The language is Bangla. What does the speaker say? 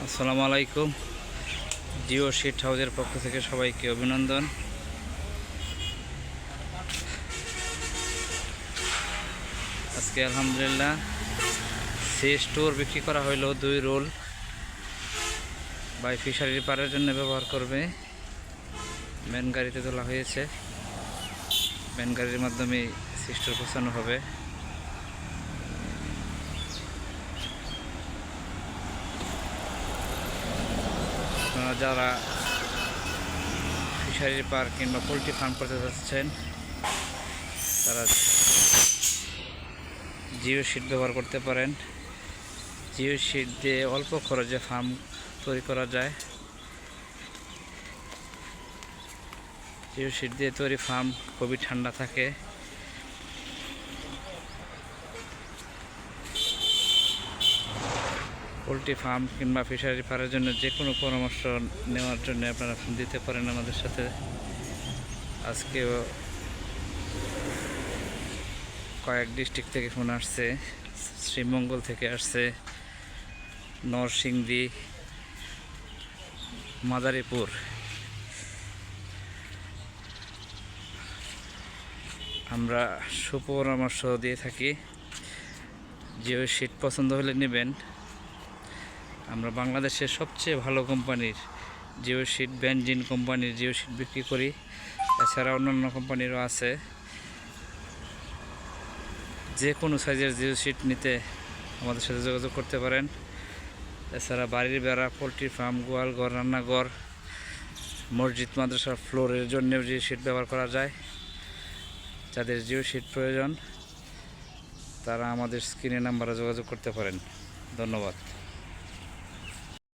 আসসালামু আলাইকুম। জিও শিট হাউসের পক্ষ থেকে সবাইকে অভিনন্দন। আজকে আলহামদুলিল্লাহ সি স্টোর বিক্রি করা হইলো 2 রোল বাই ফিশারির পাড়ের জন্য ব্যবহার করবে। মেন গাড়িতে তোলা হয়েছে, মেন গাড়ির মাধ্যমে সি স্টোর পৌঁছানো হবে। আপনারা যারা ফিশারির পার্ক কিংবা পোলট্রি ফার্ম করতে যাচ্ছেন তারা জিও শিট ব্যবহার করতে পারেন। জিও শিট দিয়ে অল্প খরচে ফার্ম তৈরি করা যায়। জিও শিট দিয়ে তৈরি ফার্ম খুবই ঠান্ডা থাকে। পোলট্রি ফার্ম কিংবা ফিশারি ফার্মের জন্য যে কোনো পরামর্শ নেওয়ার জন্য আপনারা ফোন দিতে পারেন আমাদের সাথে। আজকেও কয়েক ডিস্ট্রিক্ট থেকে ফোন আসছে, শ্রীমঙ্গল থেকে আসছে, নরসিংদী, মাদারীপুর। আমরা সুপরামর্শ দিয়ে থাকি। জিও শিট পছন্দ হলে নেবেন। আমরা বাংলাদেশের সবচেয়ে ভালো কোম্পানির জিও শিট, বেনজিন কোম্পানির জিও শিট বিক্রি করি। এছাড়া অন্যান্য কোম্পানিরও আছে। যে কোনো সাইজের জিও শিট নিতে আমাদের সাথে যোগাযোগ করতে পারেন। এছাড়া বাড়ির বেড়া, পোলট্রি ফার্ম, গোয়ালঘর, রান্নাঘর, মসজিদ, মাদ্রাসার ফ্লোরের জন্যও জিও শিট ব্যবহার করা যায়। যাদের জিও শিট প্রয়োজন তারা আমাদের স্ক্রিনে নাম্বারে যোগাযোগ করতে পারেন। ধন্যবাদ।